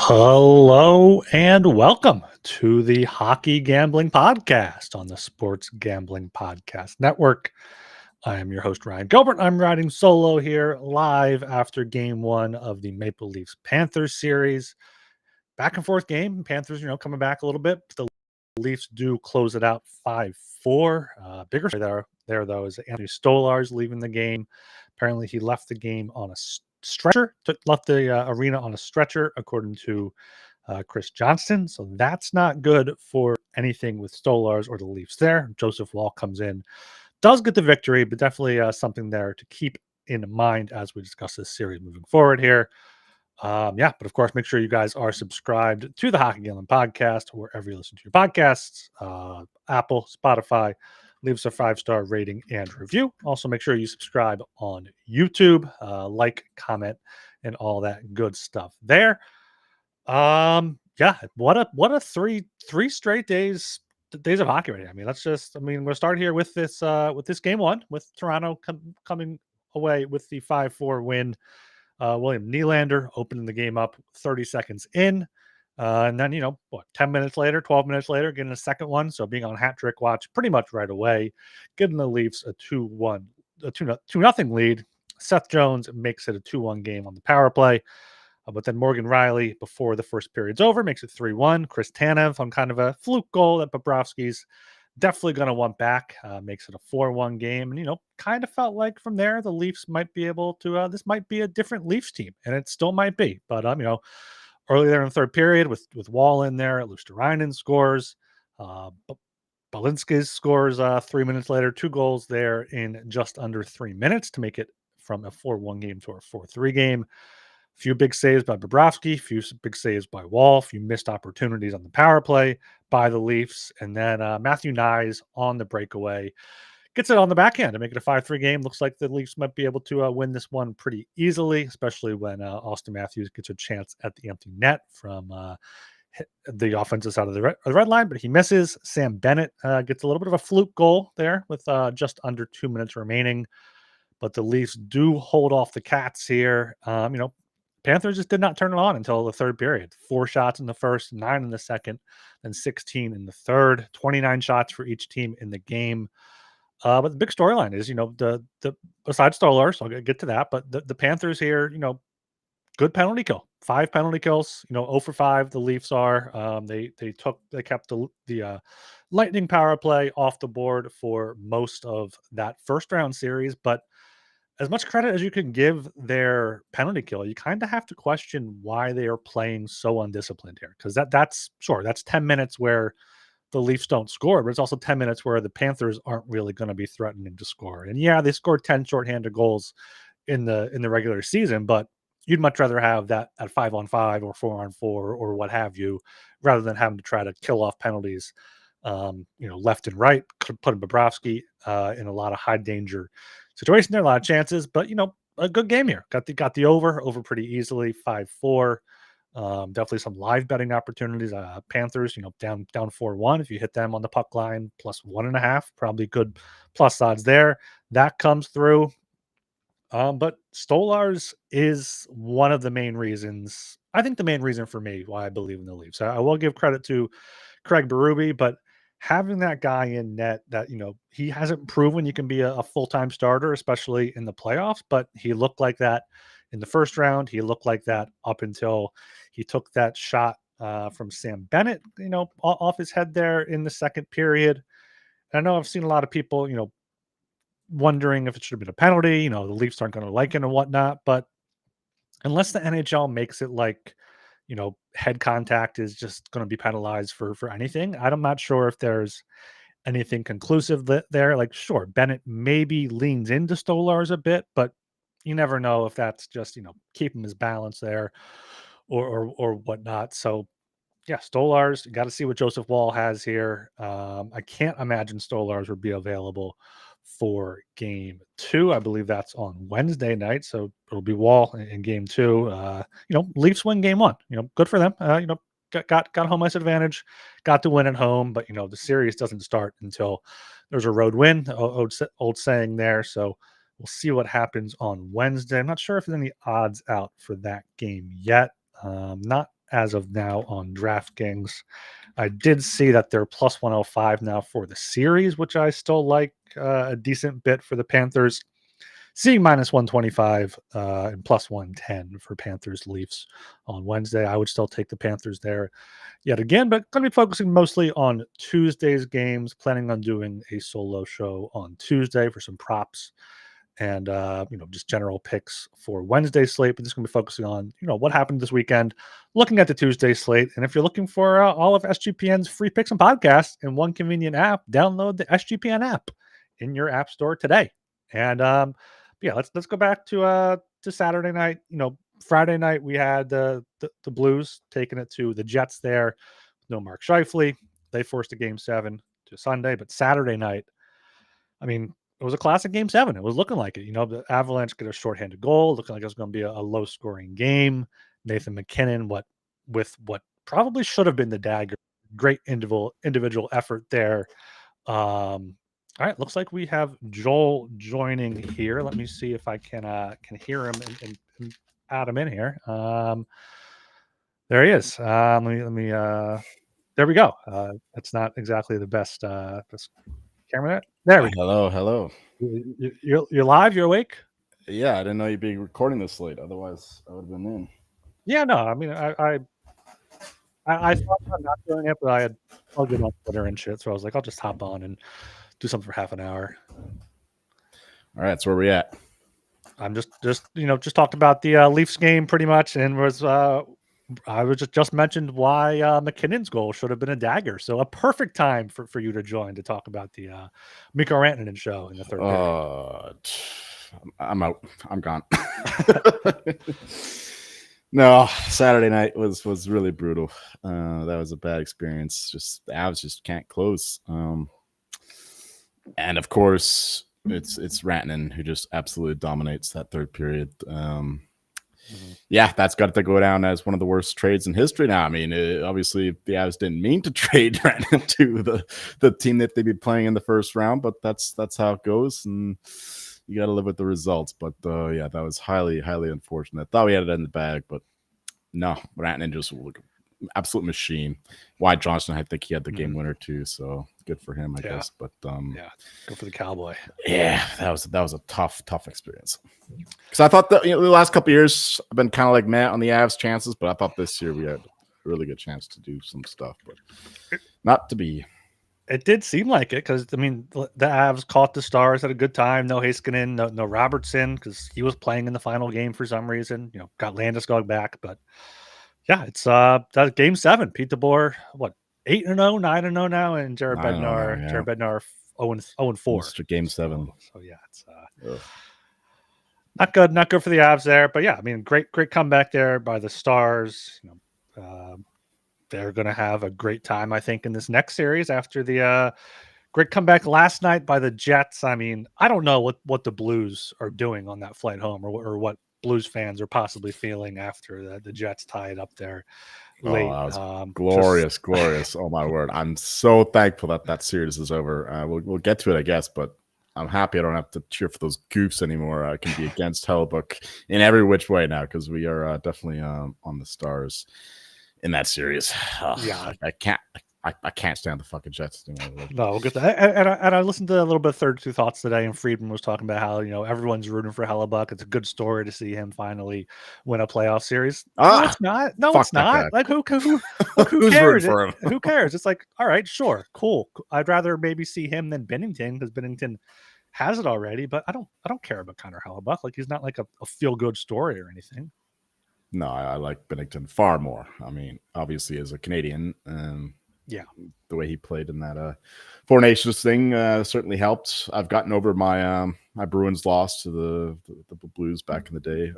Hello and welcome to the Hockey Gambling Podcast on the Sports Gambling Podcast Network. I am your host, Ryan Gilbert. I'm riding solo here live after game one of the Maple Leafs Panthers series. Back and forth game. Panthers, coming back a little bit. The Leafs do close it out 5-4. Bigger story there, though, is Anthony Stolarz leaving the game. Apparently, he left the game on a stretcher, left the arena on a stretcher, according to Chris Johnston. So that's not good for anything with Stolarz or the Leafs there. Joseph Wall comes in, does get the victory, but definitely something there to keep in mind as we discuss this series moving forward here. But of course, make sure you guys are subscribed to the Hockey Gambling Podcast wherever you listen to your podcasts, Apple, Spotify. Leave us a 5-star rating and review. Also, make sure you subscribe on YouTube, like, comment, and all that good stuff there. What a three straight days of hockey right here. We'll start here with this game one with Toronto coming away with the 5-4 win. William Nylander opening the game up 30 seconds in. And then, 10 minutes later, 12 minutes later, getting a second one. So being on hat trick watch pretty much right away, giving the Leafs a 2-1, a 2-0 lead. Seth Jones makes it a 2-1 game on the power play. But then Morgan Riley, before the first period's over, makes it 3-1. Chris Tanev on kind of a fluke goal that Bobrovsky's definitely going to want back, makes it a 4-1 game. And, kind of felt like from there, the Leafs might be able to, this might be a different Leafs team, and it still might be. But, early there in the third period with Wall in there, Luosterainen scores. Balinskis scores 3 minutes later, 2 goals there in just under 3 minutes to make it from a 4-1 game to a 4-3 game. Few big saves by Bobrovsky, few big saves by Wall, few missed opportunities on the power play by the Leafs. And then Matthew Nyes on the breakaway gets it on the backhand to make it a 5-3 game. Looks like the Leafs might be able to win this one pretty easily, especially when Austin Matthews gets a chance at the empty net from the offensive side of the red line, but he misses. Sam Bennett gets a little bit of a fluke goal there with just under 2 minutes remaining. But the Leafs do hold off the Cats here. Panthers just did not turn it on until the third period. 4 shots in the first, 9 in the second, then 16 in the third. 29 shots for each team in the game. But the big storyline is, the besides Stolarz, I'll get to that, but the Panthers here, good penalty kill. 5 penalty kills. 0 for 5. The Leafs are. They kept the Lightning power play off the board for most of that first round series, but as much credit as you can give their penalty kill, you kind of have to question why they are playing so undisciplined here. Because that's 10 minutes where the Leafs don't score, but it's also 10 minutes where the Panthers aren't really going to be threatening to score. And yeah, they scored 10 shorthanded goals in the regular season, but you'd much rather have that at 5-on-5 or 4-on-4 or what have you, rather than having to try to kill off penalties, left and right, putting Bobrovsky in a lot of high danger situation there, a lot of chances, but a good game here. Got the over pretty easily, 5-4. Definitely some live betting opportunities. Panthers, down 4-1. If you hit them on the puck line, plus 1.5, probably good plus odds there. That comes through. But Stolarz is one of the main reasons. I think the main reason for me why I believe in the Leafs. I will give credit to Craig Berube, but having that guy in net that, he hasn't proven you can be a full-time starter, especially in the playoffs, but he looked like that in the first round. He looked like that up until he took that shot from Sam Bennett, off his head there in the second period. I know I've seen a lot of people, wondering if it should have been a penalty. The Leafs aren't going to like it and whatnot, but unless the NHL makes it like, head contact is just going to be penalized for anything, I'm not sure if there's anything conclusive there. Like, sure, Bennett maybe leans into Stolarz a bit, but you never know if that's just, keeping his balance there or whatnot. So yeah, Stolarz, you got to see what Joseph Wall has here. I can't imagine Stolarz would be available for game 2. I believe that's on Wednesday night. So it'll be Wall in game 2. Leafs win game 1. Good for them. Got home ice advantage, got to win at home, but the series doesn't start until there's a road win. Old saying there. So we'll see what happens on Wednesday. I'm not sure if there's any odds out for that game yet. Not as of now on DraftKings. I did see that they're plus 105 now for the series, which I still like a decent bit for the Panthers. Seeing minus 125 and plus 110 for Panthers Leafs on Wednesday. I would still take the Panthers there yet again, but going to be focusing mostly on Tuesday's games. Planning on doing a solo show on Tuesday for some props and just general picks for Wednesday's slate. But just going to be focusing on what happened this weekend, looking at the Tuesday slate. And if you're looking for all of SGPN's free picks and podcasts in one convenient app, download the SGPN app in your app store today. And let's go back to Saturday night. Friday night we had the Blues taking it to the Jets there. No Mark Scheifele. They forced a game 7 to Sunday, but Saturday night, I mean, it was a classic game 7. It was looking like it. The Avalanche get a shorthanded goal, looking like it was going to be a low scoring game. Nathan McKinnon, with what probably should have been the dagger. Great individual effort there. All right, looks like we have Joel joining here. Let me see if I can hear him and add him in here. There he is. Let me. There we go. That's not exactly the best camera. There we go. Hello. You're live. You're awake. Yeah, I didn't know you'd be recording this late. Otherwise, I would have been in. Yeah, no. I mean, I thought about not doing it, but I had plugged it on Twitter and shit, so I was like, I'll just hop on and do something for half an hour. All right, that's where we're at. I'm just talked about the Leafs game pretty much, and was I was just mentioned why McKinnon's goal should have been a dagger. So a perfect time for you to join to talk about the Mikko Rantanen show in the third period. I'm out. I'm gone. No, Saturday night was really brutal. That was a bad experience. Just the Avs just can't close. And of course, it's Rantanen who just absolutely dominates that third period. Yeah, that's got to go down as one of the worst trades in history now. I mean, obviously the Avs didn't mean to trade Rantanen to the team that they'd be playing in the first round, but that's how it goes, and you got to live with the results. But yeah, that was highly, highly unfortunate. Thought we had it in the bag, but no, Rantanen just looked absolute machine. Wyatt Johnston, I think he had the game winner too, so good for him, I guess. But yeah, go for the Cowboy. Yeah, that was a tough experience. Because I thought that the last couple of years I've been kind of like Matt on the Avs chances, but I thought this year we had a really good chance to do some stuff, but not to be. It did seem like it because I mean the Avs caught the Stars at a good time. No Heiskanen, no Robertson because he was playing in the final game for some reason. Got Landeskog back, but. Yeah, it's that game 7. Pete DeBoer, 8-0, 9-0 now, and Jared Bednar, yeah. Jared Bednar 0-4. Mr. Game 7. So yeah, it's not good for the Avs there. But yeah, I mean, great comeback there by the Stars. They're going to have a great time, I think, in this next series after the great comeback last night by the Jets. I mean, I don't know what the Blues are doing on that flight home or what Blues fans are possibly feeling after the Jets tie it up there late. Oh, that was glorious. Oh my word. I'm so thankful that series is over. We'll get to it, I guess, but I'm happy I don't have to cheer for those goofs anymore. I can be against Hellebuyck in every which way now because we are definitely on the Stars in that series. Yeah. I can't stand the fucking Jets anymore. No, we'll get that. And I listened to a little bit of 32 Thoughts today, and Friedman was talking about how everyone's rooting for Hellebuyck. It's a good story to see him finally win a playoff series. No, it's not. No, it's not. Like who cares? Who cares? It's like, all right, sure, cool. I'd rather maybe see him than Binnington because Binnington has it already. But I don't care about Connor Hellebuyck. Like he's not like a feel good story or anything. No, I like Binnington far more. I mean, obviously as a Canadian. Yeah, the way he played in that Four Nations thing certainly helped. I've gotten over my my Bruins loss to the Blues back in the day.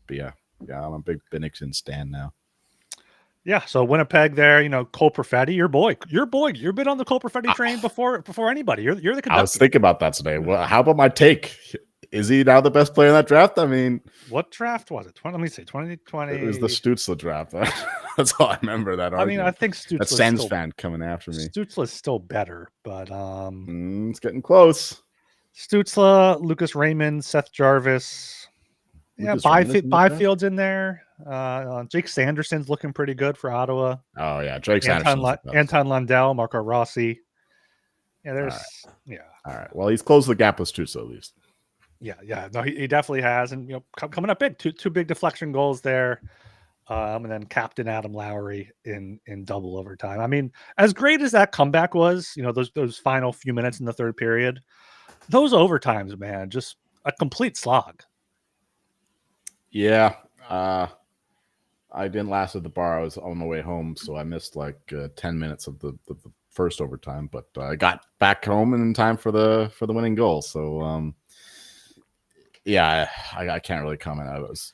But yeah, I'm a big Binnington stan now. Yeah, so Winnipeg there, Cole Perfetti, your boy. You've been on the Cole Perfetti train before anybody. You're the conductor. I was thinking about that today. Well, how about my take? Is he now the best player in that draft? I mean, what draft was it? Let me see, 2020. It was the Stützle draft. That's all I remember. That argument. I mean, I think Stützle. That Sens fan coming after me. Stützle is still better, but it's getting close. Stützle, Lucas Raymond, Seth Jarvis. Yeah, Lucas Ramirez in the draft? Byfield's in there. Jake Sanderson's looking pretty good for Ottawa. Oh yeah, Drake Sanderson's the best. Anton Lundell, Marco Rossi. Yeah, All there's right. yeah. All right. Well, he's closed the gap with Tuso at least. Yeah. No, he definitely has, and coming up big, two big deflection goals there, and then Captain Adam Lowry in double overtime. I mean, as great as that comeback was, those final few minutes in the third period, those overtimes, man, just a complete slog. Yeah. I didn't last at the bar. I was on my way home, so I missed like 10 minutes of the first overtime. But I got back home in time for the winning goal. So yeah, I can't really comment. I was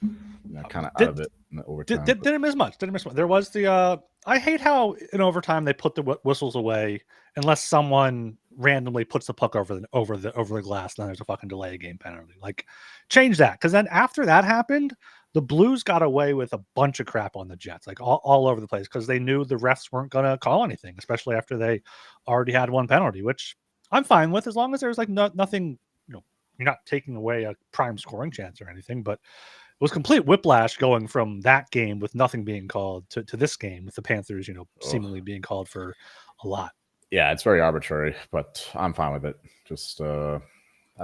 kind of out of it in the overtime. Didn't miss much. There was the. I hate how in overtime they put the whistles away unless someone randomly puts the puck over the glass. Then there's a fucking delay game penalty. Like, change that, because then after that happened, the Blues got away with a bunch of crap on the Jets, like all over the place, because they knew the refs weren't going to call anything, especially after they already had one penalty, which I'm fine with as long as there's like nothing. You're not taking away a prime scoring chance or anything, but it was complete whiplash going from that game with nothing being called to this game with the Panthers, seemingly being called for a lot. Yeah, it's very arbitrary, but I'm fine with it. Just I'd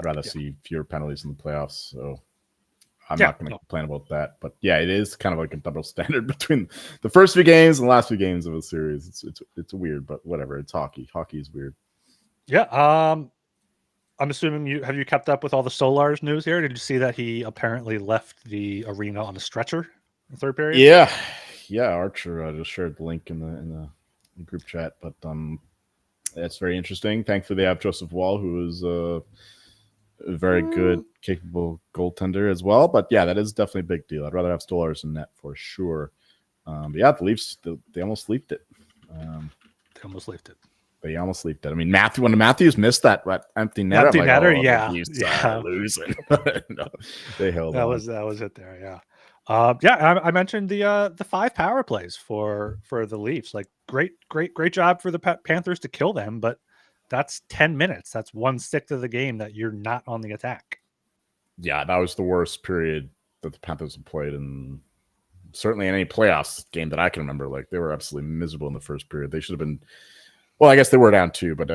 rather see fewer penalties in the playoffs. So I'm not going to complain about that. But yeah, it is kind of like a double standard between the first few games and the last few games of a series. It's weird, but whatever. It's hockey. Hockey is weird. Yeah. I'm assuming have you kept up with all the Solars news here? Did you see that he apparently left the arena on a stretcher in the third period? Yeah. Archer just shared the link in the group chat, but that's very interesting. Thankfully, they have Joseph Wall, who is a very good, capable goaltender as well. But yeah, that is definitely a big deal. I'd rather have Stolarz in net for sure. But yeah, the Leafs they almost leaked it. They almost leaked it. I mean, when Matthews missed that empty netter, losing. No, they held that on. Was it there, yeah. I mentioned the 5 power plays for the Leafs. Like, great job for the Panthers to kill them, but that's 10 minutes. That's 1/6 of the game that you're not on the attack. Yeah, that was the worst period that the Panthers have played in certainly in any playoffs game that I can remember. Like, they were absolutely miserable in the first period. They should have been. Well, I guess they were down 2, but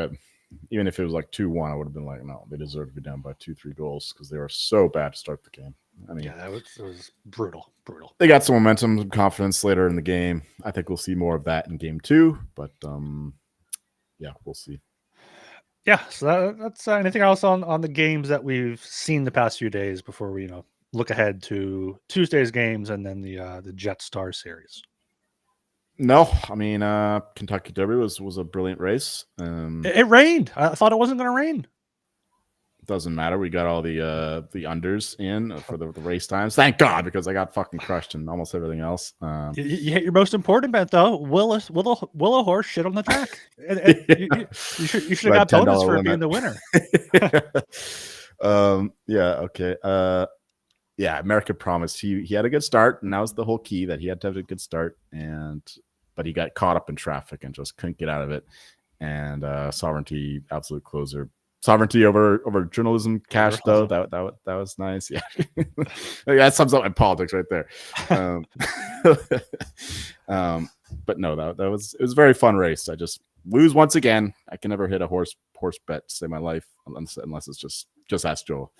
even if it was like 2-1, I would have been like, no, they deserve to be down by 2-3 goals because they were so bad to start the game. I mean, yeah, it was brutal. They got some momentum, some confidence later in the game. I think we'll see more of that in game 2, but yeah, we'll see. Yeah, so that's anything else on the games that we've seen the past few days before we look ahead to Tuesday's games and then the Jet Star series. No, I mean, Kentucky Derby was a brilliant race. It rained. I thought it wasn't going to rain. Doesn't matter. We got all the unders in for the race times. Thank God, because I got fucking crushed in almost everything else. You hit your most important bet though. Will a horse shit on the track? You should have got bonus for being the winner. Yeah. Okay. Yeah, America Promise. He had a good start, and that was the whole key, that he had to have a good start, but he got caught up in traffic and just couldn't get out of it. And Sovereignty, absolute closer. Sovereignty over journalism cash, though. That was nice. Yeah, that sums up my politics right there. But no, it was a very fun race. I just lose once again. I can never hit a horse bet to save my life unless it's just ask Joel.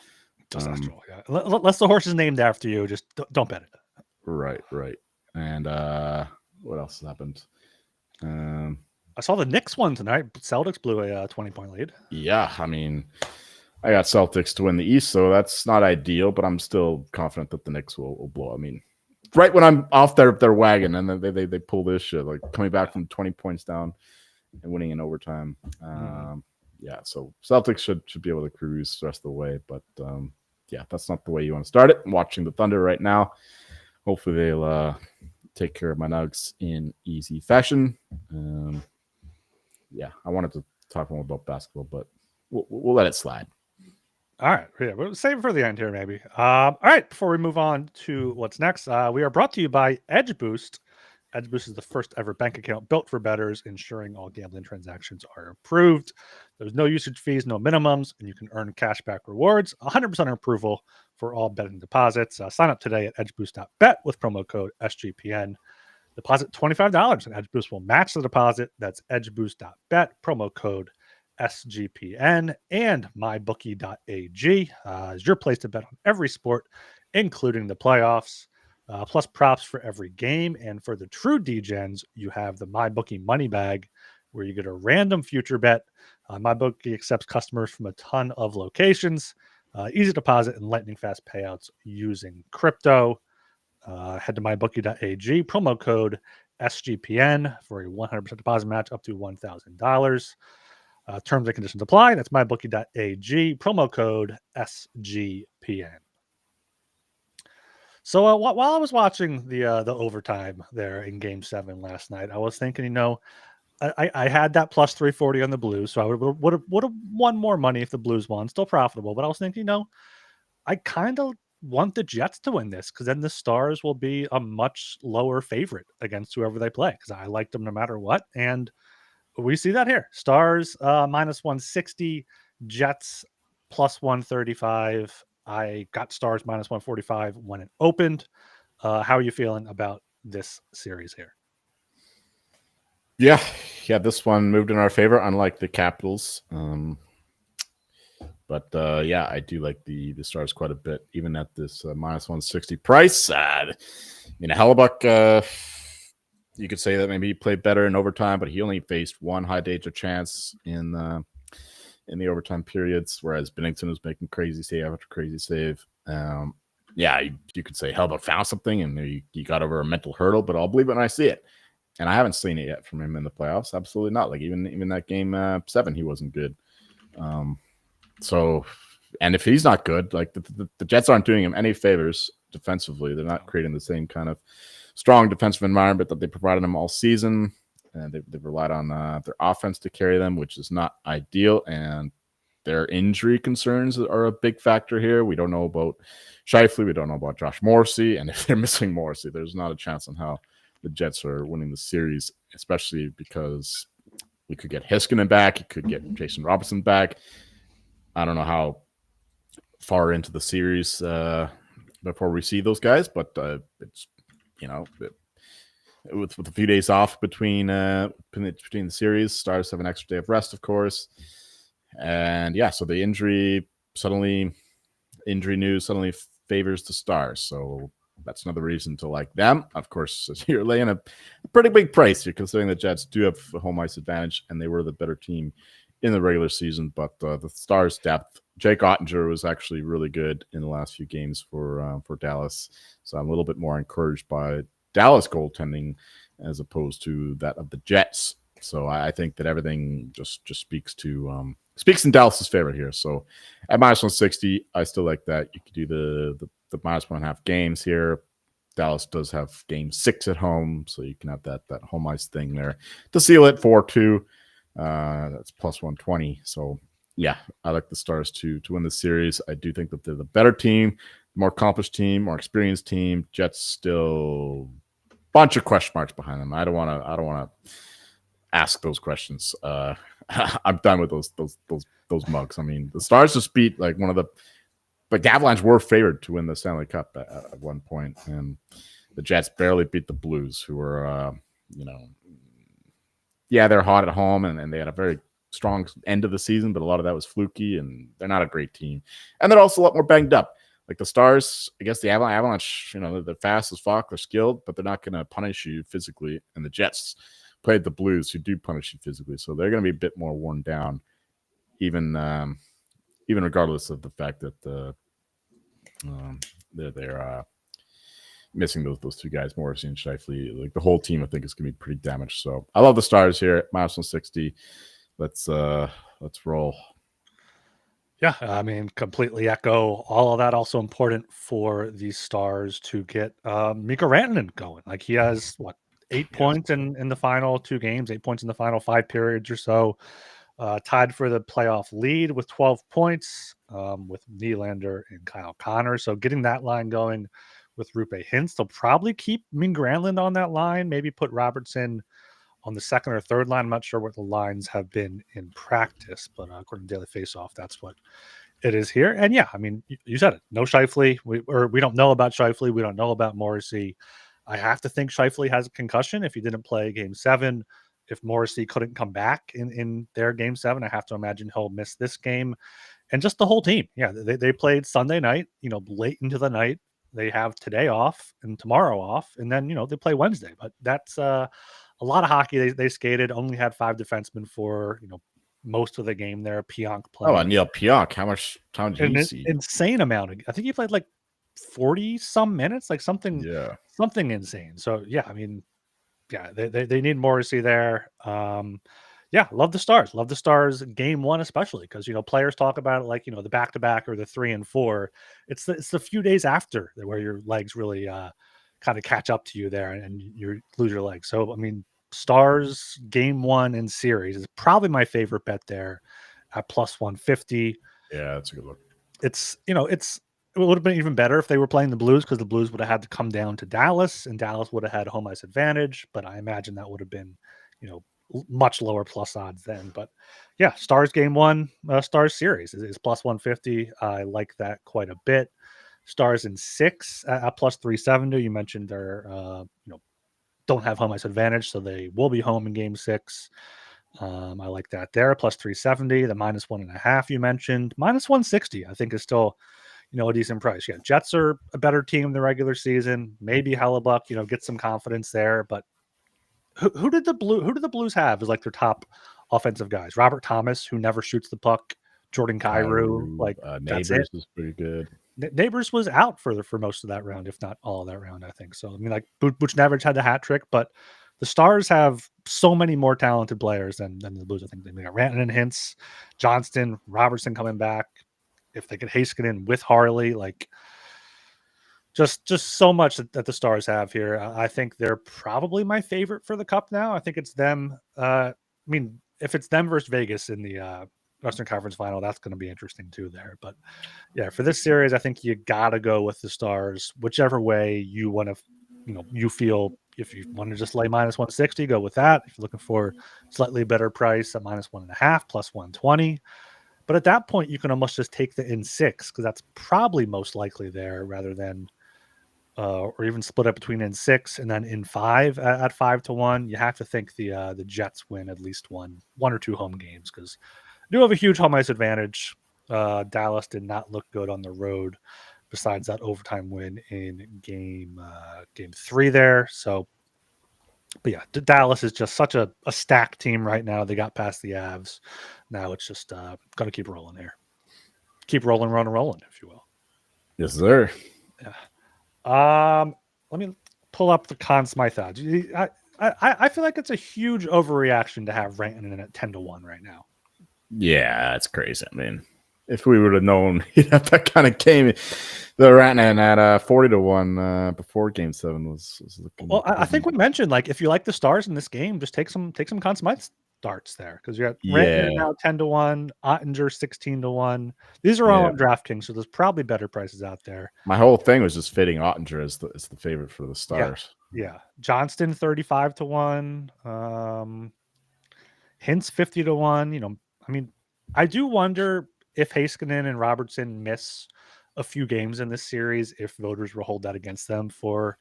Yeah. Unless the horse is named after you, just don't bet it. Right. And what else has happened? I saw the Knicks one tonight. Celtics blew a 20-point lead. Yeah, I mean, I got Celtics to win the East, so that's not ideal, but I'm still confident that the Knicks will blow. I mean, right when I'm off their wagon, and then they pull this shit, like coming back from 20 points down and winning in overtime. Yeah, so Celtics should be able to cruise the rest of the way, but yeah, that's not the way you want to start it. I'm watching the Thunder right now. Hopefully they'll take care of my Nugs in easy fashion. Yeah, I wanted to talk more about basketball, but we'll let it slide. All right. Yeah, we'll save it for the end here, maybe. All right. Before we move on to what's next, we are brought to you by Edge Boost. Edge Boost is the first ever bank account built for bettors, ensuring all gambling transactions are approved. There's no usage fees, no minimums, and you can earn cashback rewards, 100% approval for all betting deposits. Sign up today at edgeboost.bet with promo code SGPN. Deposit $25 and Edge Boost will match the deposit. That's edgeboost.bet, promo code SGPN, and mybookie.ag is your place to bet on every sport, including the playoffs. Plus props for every game. And for the true DGens, you have the MyBookie Money Bag, where you get a random future bet. MyBookie accepts customers from a ton of locations, easy deposit and lightning fast payouts using crypto. Head to mybookie.ag, promo code SGPN for a 100% deposit match up to $1,000. Terms and conditions apply. That's mybookie.ag, promo code SGPN. So while I was watching the overtime there in Game 7 last night, I was thinking, I had that plus 340 on the Blues, so I would have won more money if the Blues won. Still profitable, but I was thinking, I kind of want the Jets to win this because then the Stars will be a much lower favorite against whoever they play because I like them no matter what. And we see that here. Stars minus 160, Jets plus 135. I got Stars minus 145 when it opened. How are you feeling about this series here? Yeah, this one moved in our favor, unlike the Capitals. But yeah, I do like the Stars quite a bit, even at this minus 160 price. Hellebuck, you could say that maybe he played better in overtime, but he only faced one high danger chance in the overtime periods, whereas Binnington was making crazy save after crazy save. Yeah, you could say Hellebuck found something and he got over a mental hurdle, but I'll believe it when I see it. And I haven't seen it yet from him in the playoffs. Absolutely not. Like even that game 7, he wasn't good. So, and if he's not good, like the Jets aren't doing him any favors defensively. They're not creating the same kind of strong defensive environment that they provided him all season. And they've relied on their offense to carry them, which is not ideal. And their injury concerns are a big factor here. We don't know about Scheifele. We don't know about Josh Morrissey. And if they're missing Morrissey, there's not a chance on how the Jets are winning the series, especially because we could get Heiskanen back. You could get Jason Robertson back. I don't know how far into the series before we see those guys, but it's, with a few days off between the series, Stars have an extra day of rest, of course. And yeah, so the injury news suddenly favors the Stars. So that's another reason to like them. Of course, you're laying a pretty big price. You're considering the Jets do have a home ice advantage, and they were the better team in the regular season. But the Stars' depth, Jake Ottinger was actually really good in the last few games for Dallas. So I'm a little bit more encouraged by Dallas goaltending as opposed to that of the Jets. So I think that everything just speaks in Dallas's favor here. So at minus 160, I still like that. You could do the minus 1.5 games here. Dallas does have game 6 at home, so you can have that home ice thing there to seal it 4-2. That's plus 120. So yeah, I like the Stars to win the series. I do think that they're the better team, more accomplished team, more experienced team. Jets still bunch of question marks behind them. I don't want to ask those questions. I'm done with those mugs. I mean, the Stars just beat like one of the Avalanche were favored to win the Stanley Cup at one point, and the Jets barely beat the Blues, who were they're hot at home and they had a very strong end of the season, but a lot of that was fluky, and they're not a great team, and they're also a lot more banged up. Like the Stars, I guess the Avalanche, they're fast as fuck, they're skilled, but they're not going to punish you physically. And the Jets played the Blues, who do punish you physically, so they're going to be a bit more worn down, even regardless of the fact that they're missing those two guys, Morrissey and Scheifele. Like the whole team, I think, is going to be pretty damaged. So I love the Stars here at minus 160. Let's roll. Yeah, I mean, completely echo all of that. Also important for the Stars to get Mikko Rantanen going. Like he has 8 points in the final 2 games, 8 points in the final 5 periods or so. Tied for the playoff lead with 12 points with Nylander and Kyle Connor. So getting that line going with Rupe Hintz. They'll probably keep Granlund on that line, maybe put Robertson on the second or third line. I'm not sure what the lines have been in practice, but according to Daily Faceoff, that's what it is here. And yeah, I mean, you said it. No Scheifele. We don't know about Scheifele. We don't know about Morrissey. I have to think Scheifele has a concussion if he didn't play Game 7. If Morrissey couldn't come back in their Game 7, I have to imagine he'll miss this game. And just the whole team. Yeah, they played Sunday night, late into the night. They have today off and tomorrow off, and then, they play Wednesday. But that's a lot of hockey. They skated, only had 5 defensemen for, most of the game there. Pionk played. Oh, and Neil Pionk, how much time did he see? Insane amount. I think he played like 40 some minutes, like something insane. So yeah, I mean, yeah, they need Morrissey there. Yeah, love the Stars. Love the Stars Game 1 especially because players talk about it like the back-to-back or the 3 and 4. It's the few days after where your legs really kind of catch up to you there and you lose your legs. So I mean, Stars Game 1 in series is probably my favorite bet there at plus 150. Yeah, that's a good look. It would have been even better if they were playing the Blues because the Blues would have had to come down to Dallas and Dallas would have had home ice advantage. But I imagine that would have been, much lower plus odds then. But yeah, Stars Game 1, Stars series is plus 150. I like that quite a bit. Stars in 6 at plus 370. You mentioned they're, don't have home ice advantage, so they will be home in Game 6. I like that there. Plus 370. The minus 1.5 you mentioned. Minus 160, I think, is still, a decent price. Yeah, Jets are a better team in the regular season. Maybe Hellebuck, get some confidence there. But who did the Blues have as like their top offensive guys? Robert Thomas, who never shoots the puck. Jordan Kyrou, like Neighbors was pretty good. Neighbors was out for most of that round, if not all of that round, I think. So I mean, like Buchnevich had the hat trick, but the Stars have so many more talented players than the Blues. I think they got Rantanen, Hintz, Johnston, Robertson coming back. If they could Heiskanen with Harley, like just so much that the Stars have here. I think they're probably my favorite for the Cup now. I think it's them. I mean, if it's them versus Vegas in the Western Conference Final, that's going to be interesting too there. But yeah, for this series, I think you got to go with the Stars, whichever way you want to, you feel. If you want to just lay minus 160, go with that. If you're looking for slightly better price at minus 1.5, plus 120. But at that point, you can almost just take the in 6 because that's probably most likely there rather than, or even split up between in 6 and then in 5 at 5-1. You have to think the Jets win at least one or two home games because they do have a huge home ice advantage. Dallas did not look good on the road besides that overtime win in game 3 there. So, but yeah, Dallas is just such a stacked team right now. They got past the Avs. Now it's just going to keep rolling here. Keep rolling, if you will. Yes, sir. Yeah. Let me pull up the Conn Smythe odds. I feel like it's a huge overreaction to have Rantanen at 10-1 right now. Yeah, that's crazy. I mean, if we would have known that kind of game, the Rantanen at 40-1 before Game 7 was looking. Well, I think we mentioned like if you like the Stars in this game, just take some Conn Smythe starts there because you got Rantanen now 10-1, Ottinger 16-1. These are all on DraftKings, so there's probably better prices out there. My whole thing was just fitting Ottinger as the favorite for the Stars. Yeah. Johnston 35-1, Hintz 50-1. I mean, I do wonder if Heiskanen and Robertson miss a few games in this series, if voters will hold that against them for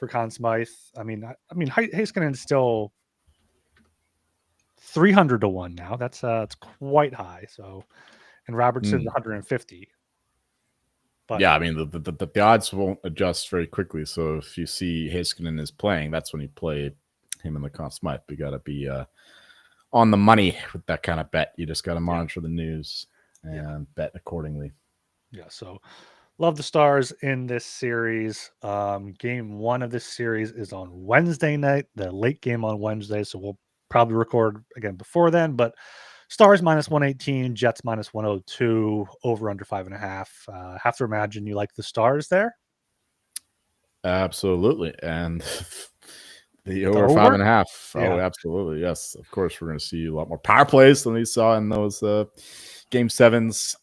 Conn Smythe. I mean, Heiskanen's still 300-1 now. That's it's quite high. So, and Robertson's 150. But yeah, I mean the odds won't adjust very quickly. So if you see Heiskanen is playing, that's when you play him in the Conn Smythe. You got to be on the money with that kind of bet. You just got to monitor the news and bet accordingly. Yeah, so love the Stars in this series. Game 1 of this series is on Wednesday night, the late game on Wednesday. So we'll probably record again before then. But Stars minus 118, Jets minus 102, over under 5.5. Have to imagine you like the Stars there. Absolutely, and the over 5.5. Oh, absolutely, yes. Of course, we're going to see a lot more power plays than we saw in those Game 7s.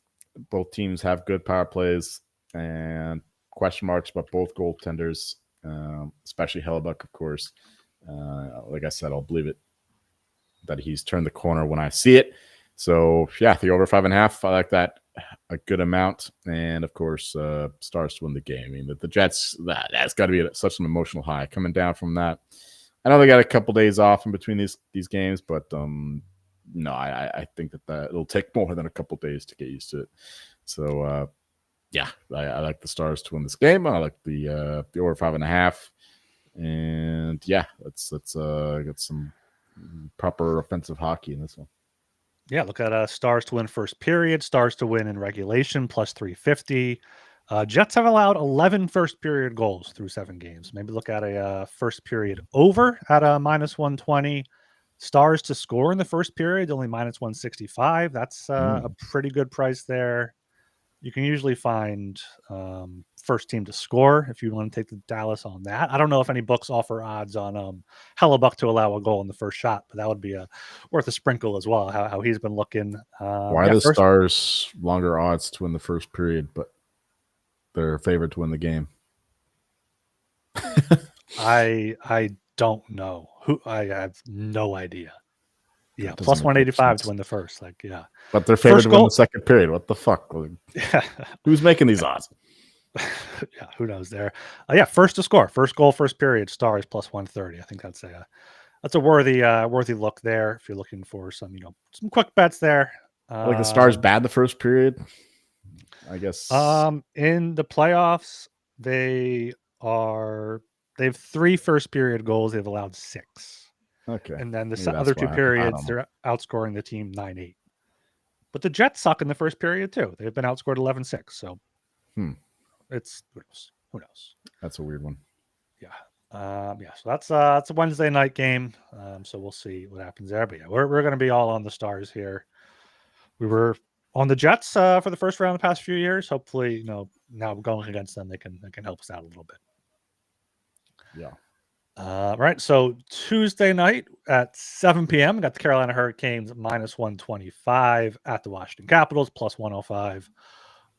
Both teams have good power plays, and question marks about both goaltenders, especially Hellebuck, of course. Like I said, I'll believe it that he's turned the corner when I see it. So yeah, the over 5.5, I like that a good amount. And of course, Stars to win the game. I mean, the Jets, that's got to be such an emotional high coming down from that. I know they got a couple days off in between these games, but no, I think that it'll take more than a couple days to get used to it. So yeah, I like the Stars to win this game. I like the over 5.5, and yeah, let's get some proper offensive hockey in this one. Yeah, look at Stars to win first period, Stars to win in regulation, plus 350. Jets have allowed 11 first period goals through 7 games. Maybe look at a first period over at a minus 120. Stars to score in the first period, only minus 165. That's a pretty good price there. You can usually find first team to score if you want to take the Dallas on that. I don't know if any books offer odds on Hellebuck to allow a goal in the first shot, but that would be worth a sprinkle as well, how he's been looking. Why the Stars longer odds to win the first period, but they're favored to win the game? I don't know. I have no idea. Yeah, plus 185 to win the first. Like, yeah. But they're favored to win the second period. What the fuck? Who's making these odds? Yeah, who knows there? Yeah, first to score, first goal, first period, Stars plus 130. I think that's a worthy look there if you're looking for some quick bets there. Like the Stars bad the first period, I guess. In the playoffs, they have 3 first period goals. They've allowed 6. Okay. And then the other 2 periods, they're outscoring the team 9-8. But the Jets suck in the first period too. They've been outscored 11-6. So it's who knows. That's a weird one. Yeah. Yeah. So that's a Wednesday night game. So we'll see what happens there. But yeah, we're going to be all on the Stars here. We were on the Jets for the first round the past few years. Hopefully, now going against them, they can help us out a little bit. Yeah. Right. So Tuesday night at 7 p.m., we got the Carolina Hurricanes minus 125 at the Washington Capitals, plus 105.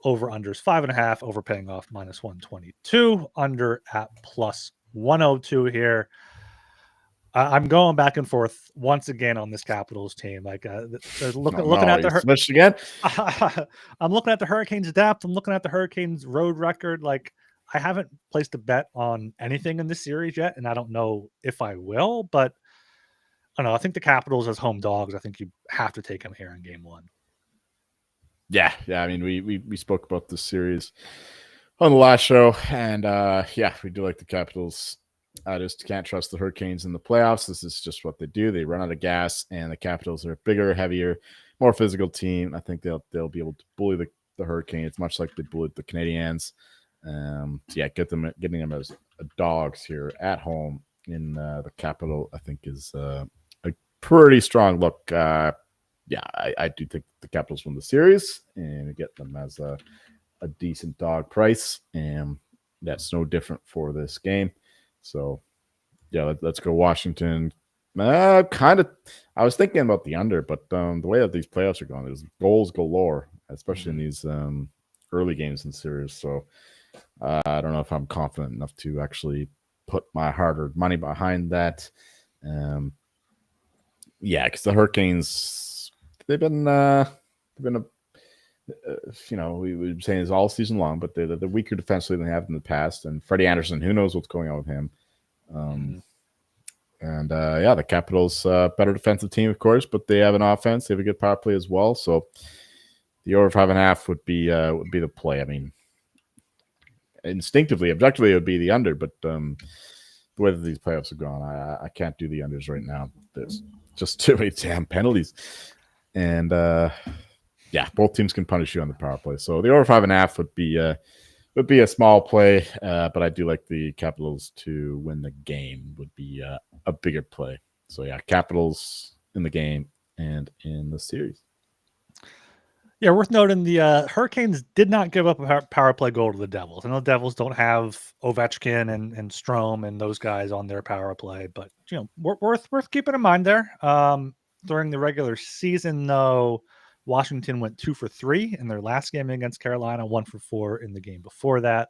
Over unders 5.5, over paying off minus 122, under at plus 102 here. I'm going back and forth once again on this Capitals team. Like looking at the again. I'm looking at the Hurricanes depth. I'm looking at the Hurricanes road record. Like, I haven't placed a bet on anything in this series yet, and I don't know if I will, but I don't know. I think the Capitals as home dogs, I think you have to take them here in game 1. Yeah. I mean, we spoke about this series on the last show, and yeah, we do like the Capitals. I just can't trust the Hurricanes in the playoffs. This is just what they do. They run out of gas, and the Capitals are a bigger, heavier, more physical team. I think they'll be able to bully the Hurricanes, much like they bullied the Canadiens. So yeah, getting them as dogs here at home in the Capital, I think is a pretty strong look. Yeah, I do think the Capitals win the series and get them as a decent dog price, and that's no different for this game. So yeah, let's go Washington. I was thinking about the under, but the way that these playoffs are going, there's goals galore, especially in these early games in series. So I don't know if I'm confident enough to actually put my hard-earned money behind that. Yeah, because the Hurricanes, they've been we've been saying this all season long, but they're the weaker defensively than they have in the past. And Freddie Anderson, who knows what's going on with him? And yeah, the Capitals, better defensive team, of course, but they have an offense. They have a good power play as well. So the over 5.5 would be the play. I mean, instinctively, objectively, it would be the under, but the way that these playoffs have gone, I can't do the unders right now. There's just too many damn penalties, and yeah, both teams can punish you on the power play. So the over 5.5 would be a small play, but I do like the Capitals to win the game. Would be a bigger play. So yeah, Capitals in the game and in the series. Yeah, worth noting the Hurricanes did not give up a power play goal to the Devils. I know the Devils don't have Ovechkin and Strome and those guys on their power play, but worth keeping in mind there. During the regular season, though, Washington went 2 for 3 in their last game against Carolina, 1 for 4 in the game before that.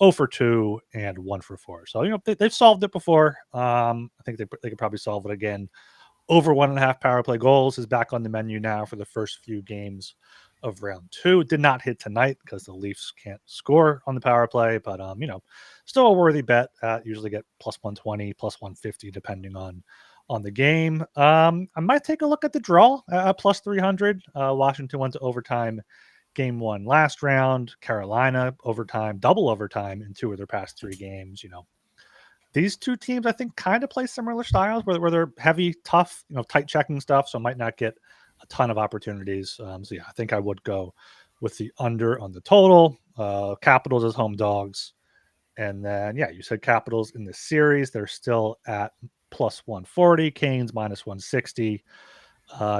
0 for 2 and 1 for 4. So, they've solved it before. I think they could probably solve it again. Over 1.5 power play goals is back on the menu now for the first few games of round 2. Did not hit tonight because the Leafs can't score on the power play, but still a worthy bet. Usually get plus 120, plus 150 depending on the game. I might take a look at the draw at plus 300. Washington went to overtime game 1 last round. Carolina overtime, double overtime in 2 of their past 3 games. These two teams, I think, kind of play similar styles where they're heavy, tough, tight checking stuff. So might not get a ton of opportunities. So yeah, I think I would go with the under on the total. Capitals as home dogs. And then, yeah, you said Capitals in the series. They're still at plus 140. Canes minus 160.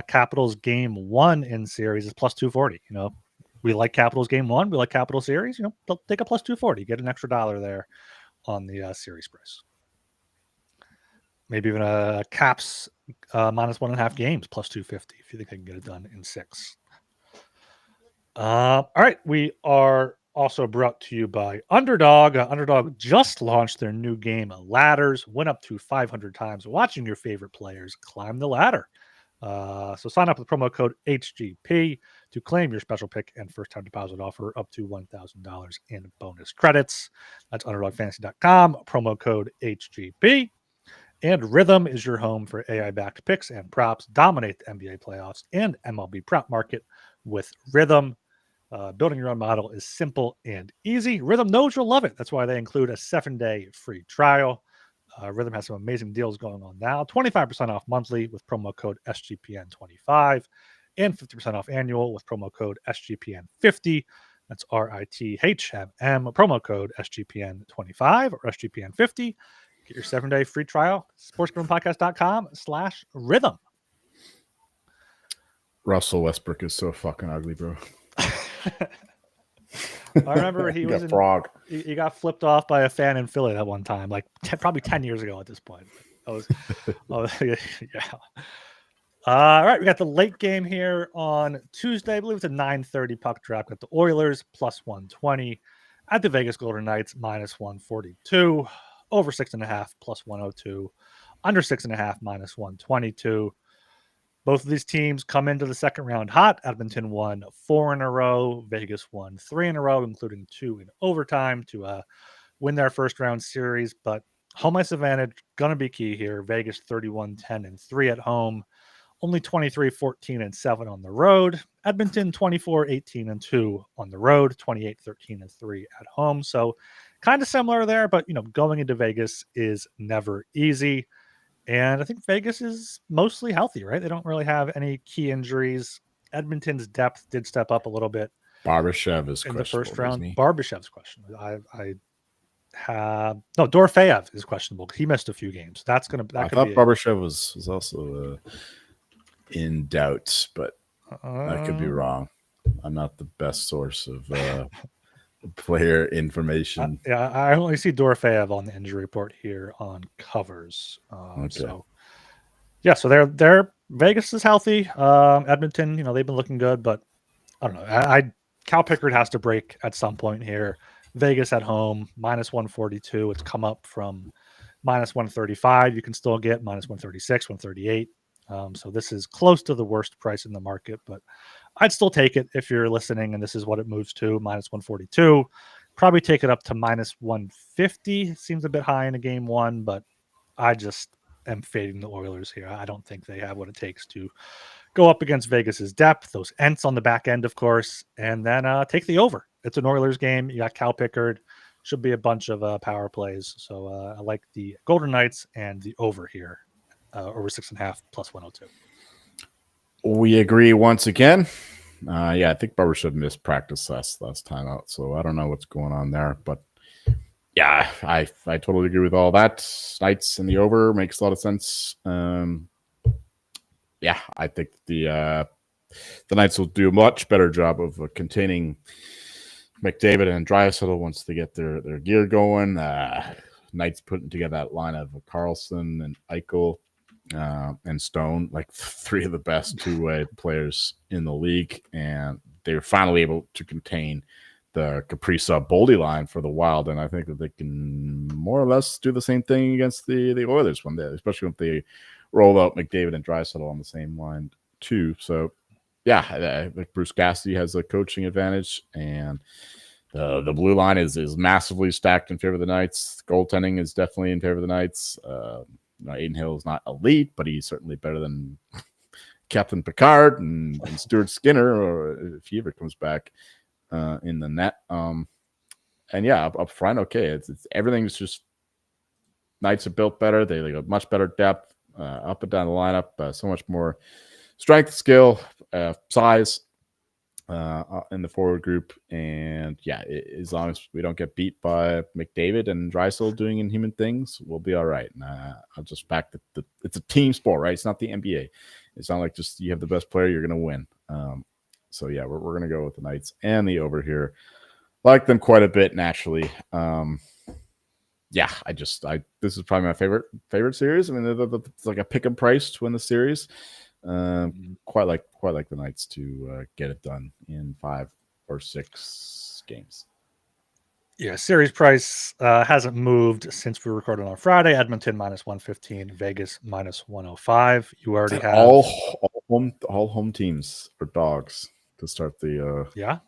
Capitals game 1 in series is plus 240. We like Capitals game 1. We like Capital series. They'll take a plus 240. Get an extra $1 there on the series price. Maybe even a Caps minus 1.5 games plus 250 if you think they can get it done in 6. All right, we are also brought to you by Underdog. Underdog just launched their new game, Ladders. Went up to 500 times watching your favorite players climb the ladder. So sign up with promo code HGP to claim your special pick and first-time deposit offer up to $1,000 in bonus credits. That's underdogfantasy.com, promo code HGP. And Rhythm is your home for AI-backed picks and props. Dominate the NBA playoffs and MLB prop market with Rhythm. Building your own model is simple and easy. Rhythm knows you'll love it. That's why they include a 7-day free trial. Rhythm has some amazing deals going on now. 25% off monthly with promo code SGPN25 and 50% off annual with promo code SGPN50. That's RITHMM, promo code SGPN25 or SGPN50. Get your 7-day free trial, sportsgamblepodcast.com/rhythm. Russell Westbrook is so fucking ugly, bro. I remember he was frog. He got flipped off by a fan in Philly that one time, like probably 10 years ago at this point. Yeah. All right, we got the late game here on Tuesday. I believe it's a 9:30 puck drop. Got the Oilers plus 120 at the Vegas Golden Knights minus 142, over 6.5 plus 102, under 6.5 minus 122. Both of these teams come into the second round hot. Edmonton won 4 in a row. Vegas won 3 in a row, including 2 in overtime to win their first round series. But home ice advantage going to be key here. Vegas 31-10-3 at home. Only 23-14-7 on the road. Edmonton 24-18-2 on the road. 28-13-3 at home. So kind of similar there, but going into Vegas is never easy. And I think Vegas is mostly healthy, right? They don't really have any key injuries. Edmonton's depth did step up a little bit. Barbashev is in the first round. He? Barbashev's questionable. Dorofeyev is questionable. He missed a few games. I thought Barbashev was also in doubt, but I could be wrong. I'm not the best source of player information. I only see Dorofeyev on the injury report here on covers. So they're Vegas is healthy. Edmonton, they've been looking good, but I don't know. Cal Pickard has to break at some point here. Vegas at home minus 142. It's come up from minus 135. You can still get minus 136, 138. So this is close to the worst price in the market, but I'd still take it if you're listening and this is what it moves to, minus 142. Probably take it up to minus 150. Seems a bit high in a game 1, but I just am fading the Oilers here. I don't think they have what it takes to go up against Vegas's depth, those Ents on the back end, of course, and then take the over. It's an Oilers game. You got Cal Pickard. Should be a bunch of power plays. So I like the Golden Knights and the over here. Over 6.5 plus 102. We agree once again. I think Barbashev missed practice last time out, so I don't know what's going on there. But yeah, I totally agree with all that. Knights and the over makes a lot of sense. I think the Knights will do a much better job of containing McDavid and Draisaitl once they get their gear going. Knights putting together that line of Carlson and Eichel. And Stone, like 3 of the best 2-way players in the league, and they were finally able to contain the Kaprizov Boldy line for the Wild, and I think that they can more or less do the same thing against the Oilers one day, especially if they roll out McDavid and Draisaitl on the same line too. So yeah, I think Bruce Cassidy has a coaching advantage, and the blue line is massively stacked in favor of the Knights. Goaltending is definitely in favor of the Knights. Aiden Hill is not elite, but he's certainly better than Captain Picard and Stuart Skinner, or if he ever comes back in the net. And yeah, up front, okay, it's everything's just Knights are built better. They got much better depth up and down the lineup. So much more strength, skill, size in the forward group. And yeah, as long as we don't get beat by McDavid and Draisaitl doing inhuman things, we'll be all right. And I'll just back the it's a team sport, right? It's not the NBA. It's not like just you have the best player, you're going to win. So yeah, we're going to go with the Knights and the over here. Like them quite a bit naturally. Yeah, this is probably my favorite series. I mean, it's like a pick 'em price to win the series. Quite like the Knights to get it done in 5 or 6 games. Yeah, series price hasn't moved since we recorded on Friday. Edmonton -115, Vegas -105. You already have all home teams are dogs to start the yeah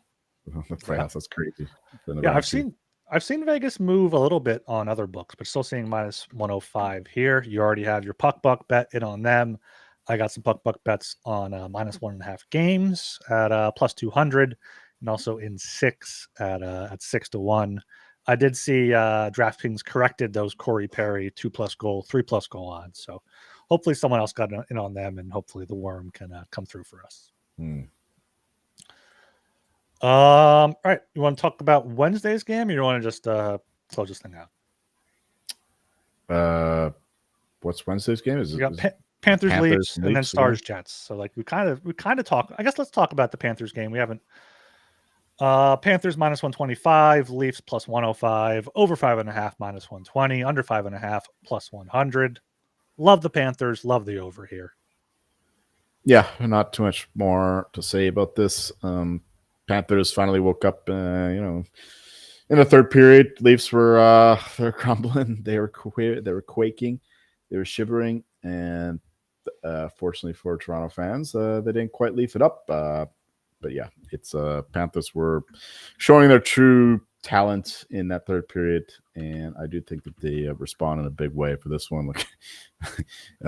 the playoffs. Yeah. That's crazy. Yeah, I've seen Vegas move a little bit on other books, but still seeing -105 here. You already have your puck buck bet in on them. I got some puck buck bets on -1.5 games at +200, and also in 6 at 6-1. I did see DraftKings corrected those Corey Perry 2+ goal, 3+ goal odds. So hopefully someone else got in on them, and hopefully the worm can come through for us. All right. You want to talk about Wednesday's game, or you want to just close this thing out? What's Wednesday's game? Is Panthers Leafs and then Stars Jets. So like we kind of talk. I guess let's talk about the Panthers game. We haven't. Panthers -125, Leafs +105, over 5.5 -120, under 5.5 +100. Love the Panthers. Love the over here. Yeah, not too much more to say about this. Panthers finally woke up. In the third period, Leafs were they're crumbling. They were quaking. They were shivering, and fortunately for Toronto fans, they didn't quite leaf it up. But yeah, it's Panthers were showing their true talent in that third period, and I do think that they respond in a big way for this one. Like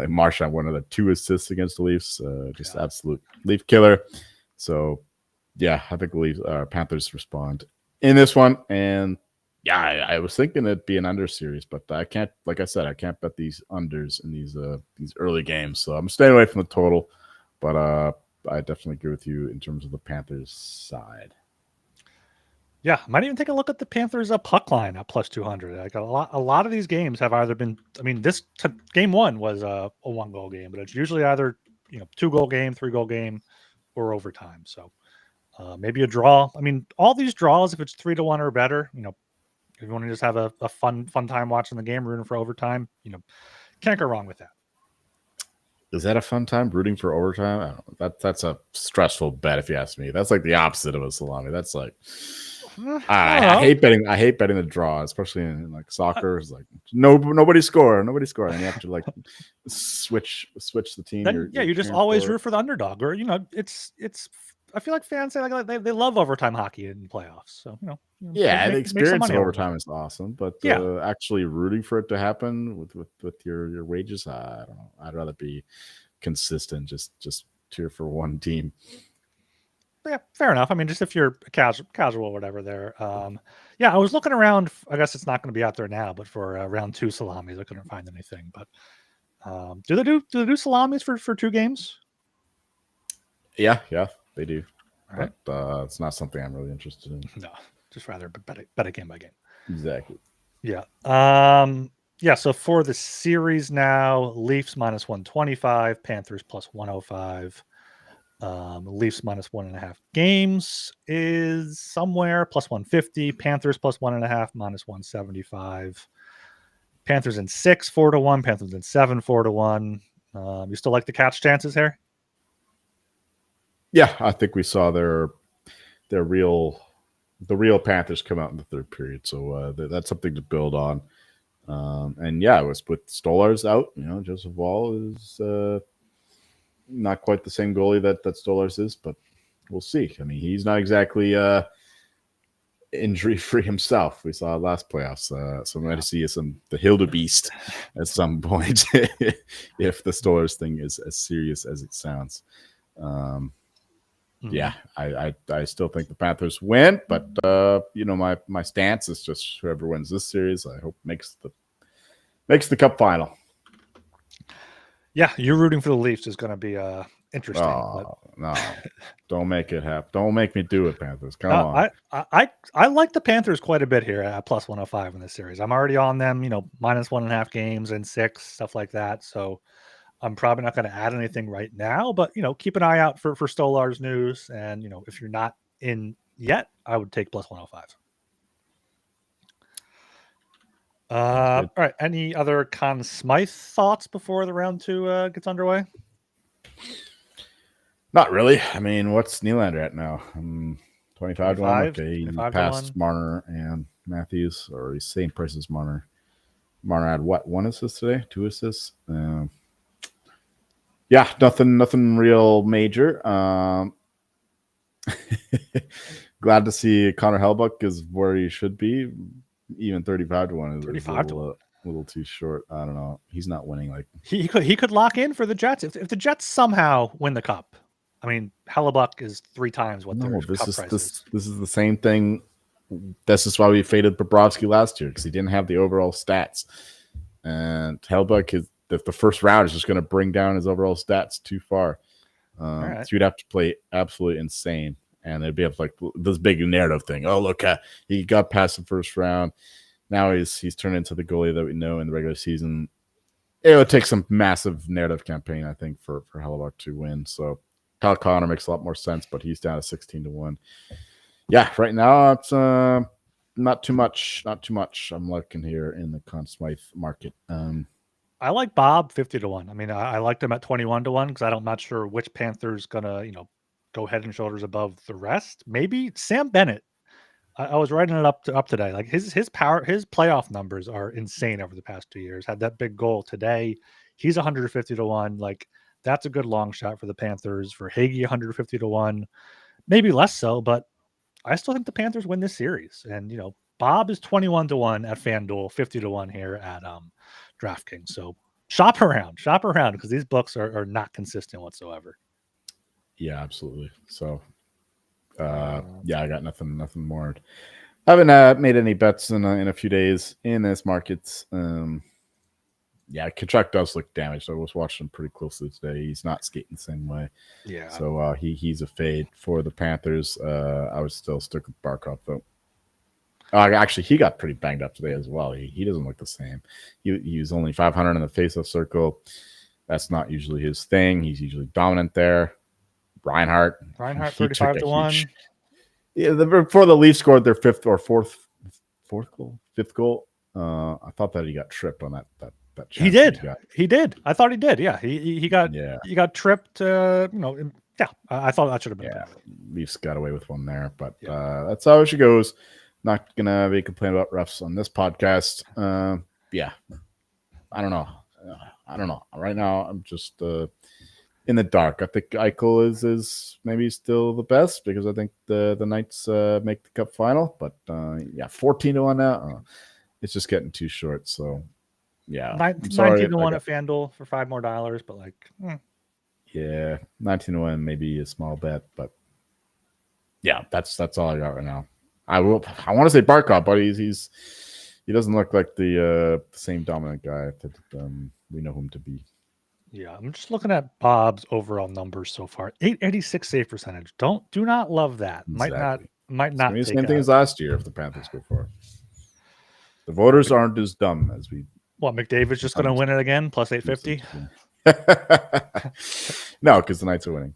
Marchand, one of the 2 assists against the Leafs, just absolute Leaf killer. So yeah, I think the Panthers respond in this one, and yeah, I was thinking it'd be an under series, but I can't. Like I said, I can't bet these unders in these early games, so I'm staying away from the total. But I definitely agree with you in terms of the Panthers side. Yeah, might even take a look at the Panthers puck line at +200. Like a lot of these games have either been. I mean, game 1 was a 1-goal game, but it's usually either 2-goal game, 3-goal game, or overtime. So maybe a draw. I mean, all these draws, if it's 3-1 or better, if you want to just have a fun time watching the game, rooting for overtime, can't go wrong with that. Is that a fun time rooting for overtime? I don't know. That's a stressful bet if you ask me. That's like the opposite of a salami. That's like I hate betting. I hate betting the draw, especially in like soccer. It's like nobody score, and you have to like switch the team. Then, you just always root for the underdog, or it's. I feel like fans say like they love overtime hockey in playoffs. So yeah, the experience of overtime is awesome, but actually rooting for it to happen with your wages, I don't know. I'd rather be consistent, just cheer for one team. Yeah, fair enough. I mean, just if you're casual or whatever there. I was looking around. I guess it's not going to be out there now, but for round 2 salamis, I couldn't find anything. But do they do salamis for 2 games? Yeah, they do. Right. But it's not something I'm really interested in. No, just rather bet a game by game. Exactly. Yeah. So for the series now, Leafs -125, Panthers +105. Leafs -1.5 games is somewhere +150. Panthers +1.5 -175. Panthers in 6 4-1. Panthers in 7 4-1. You still like the catch chances here? Yeah, I think we saw their real the real Panthers come out in the third period. So that's something to build on. And yeah, it was with Stolarz out. Joseph Wall is not quite the same goalie that Stolarz is, but we'll see. I mean, he's not exactly injury free himself. We saw last playoffs. So we might see the Hildebeest at some point if the Stolarz thing is as serious as it sounds. Yeah, I still think the Panthers win, but my stance is just whoever wins this series, I hope makes the cup final. Yeah, you're rooting for the Leafs is going to be interesting. Oh, no, don't make it happen. Don't make me do it, Panthers. Come on. I like the Panthers quite a bit here at plus 105 in this series. I'm already on them, minus 1.5 games and 6, stuff like that. So I'm probably not going to add anything right now, but keep an eye out for Stolarz news. And if you're not in yet, I would take plus 105. All right. Any other Conn Smythe thoughts before the round 2 gets underway? Not really. I mean, what's Nylander at now? 25 to 1. Okay, he passed Marner and Matthews, or he's same price as Marner. Marner had what? 1 assist today? 2 assists? Yeah, nothing real major. Glad to see Connor Hellebuyck is where he should be. Even 35 to 1 is a little too short. I don't know. He's not winning. Like he could lock in for the Jets if the Jets somehow win the cup. I mean, Hellebuyck is 3 times what their cup price is. This is the same thing. This is why we faded Bobrovsky last year, because he didn't have the overall stats. And Hellebuyck is the first round is just going to bring down his overall stats too far. So you'd have to play absolutely insane. And it'd be like this big narrative thing. Oh, look, he got past the first round. Now he's turned into the goalie that we know in the regular season. It would take some massive narrative campaign, I think, for Hellebuyck to win. So Kyle Connor makes a lot more sense, but he's down to 16 to 1. Yeah, right now it's not too much. Not too much. I'm looking here in the Conn Smythe market. I like Bob 50 to 1. I mean, I liked him at 21 to 1 because I'm not sure which Panther's gonna, go head and shoulders above the rest. Maybe Sam Bennett. I was writing it up today. Like his playoff numbers are insane over the past 2 years. Had that big goal today. He's 150 to 1. Like that's a good long shot for the Panthers. For Hagee, 150 to 1. Maybe less so, but I still think the Panthers win this series. And Bob is 21 to 1 at FanDuel, 50 to 1 here at DraftKings. So shop around because these books are not consistent whatsoever. Yeah, absolutely. So yeah, I got nothing more. I haven't made any bets in a few days in this market. Yeah, Kachuk does look damaged. I was watching him pretty closely today. He's not skating the same way. Yeah. So he's a fade for the Panthers. I would still stick with Barkov though. Actually, he got pretty banged up today as well. He doesn't look the same. He was only 500 in the faceoff circle. That's not usually his thing. He's usually dominant there. Reinhardt 35 to 1. Before the Leafs scored their fifth goal. I thought that he got tripped on that he did. He did. I thought he did. Yeah. He got tripped. Yeah. I thought that should have been. Yeah. Leafs got away with one there, but that's how she goes. Not gonna be complaining about refs on this podcast. Yeah. I don't know. Right now, I'm just in the dark. I think Eichel is maybe still the best because I think the Knights make the cup final. But 14 to 1 now. It's just getting too short. So yeah, 19 to 1 at FanDuel for $5 more, but yeah, 19 to 1 maybe a small bet, but yeah, that's all I got right now. I want to say Barkov, but he doesn't look like the same dominant guy that we know him to be. Yeah, I'm just looking at Bob's overall numbers so far. 886 save percentage. Do not love that. Exactly. Might not. It's the same thing as last year if the Panthers go for it. The voters aren't as dumb as we. What, McDavid's just going to win it again? Plus 850? No, because the Knights are winning.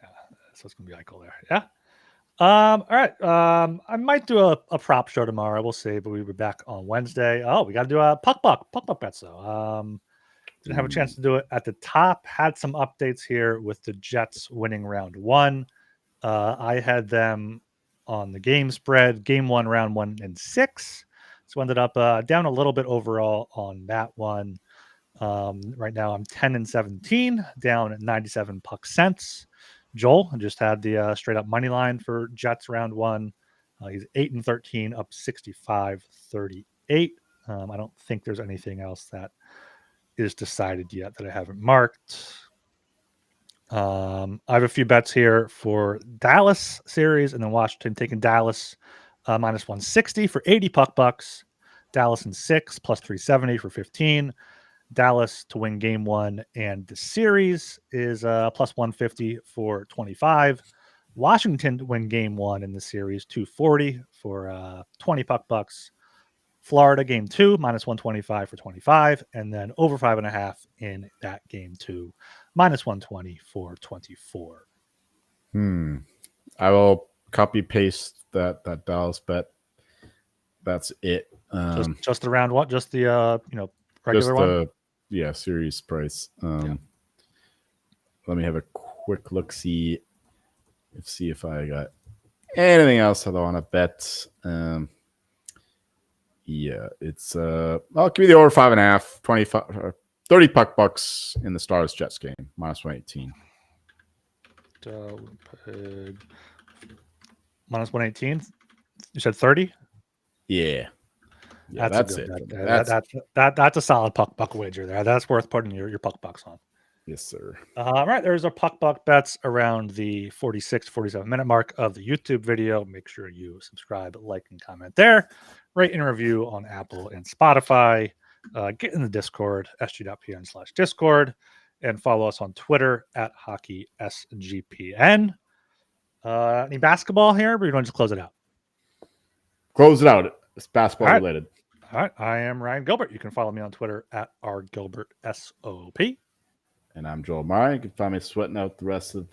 Yeah, so it's going to be Eichel there. Yeah. All right. I might do a prop show tomorrow. We'll see, but we'll be back on Wednesday. Oh, we got to do a puck buck bets though. Didn't have a chance to do it at the top. Had some updates here with the Jets winning round 1. I had them on the game spread. Game 1, round 1 and 6. So ended up down a little bit overall on that one. Right now I'm 10-17, down 97 puck cents. Joel just had the straight up money line for Jets round 1. He's 8-13, up 65-38. I don't think there's anything else that is decided yet that I haven't marked. I have a few bets here for Dallas series and then Washington taking Dallas minus 160 for 80 puck bucks. Dallas in 6 plus 370 for 15. Dallas to win game 1 and the series is plus 150 for 25. Washington to win game 1 in the series 240 for 20 puck bucks. Florida game 2 minus 125 for 25, and then over 5.5 in that game 2 minus 120 for 24. I will copy paste that Dallas bet. That's it. Just around what? Just the regular one. Series price. Let me have a quick look. See if I got anything else I want to bet. It's I'll give you the over 5.5, 25, 30 puck bucks in the Stars Jets game, minus 118. Minus 118. You said 30. Yeah, that's it. That's a solid puck wager there. That's worth putting your puck bucks on. Yes, sir. All right, there's our puck buck bets around the 46, 47 minute mark of the YouTube video. Make sure you subscribe, like, and comment there. Rate and review on Apple and Spotify. Get in the Discord, sg.pn/Discord, and follow us on Twitter at HockeySGPN. Any basketball here, or are you going to just close it out? Close it out. It's basketball related. All right, I am Ryan Gilbert. You can follow me on Twitter at rgilbertsop. And I'm Joel Murray. You can find me sweating out the rest of the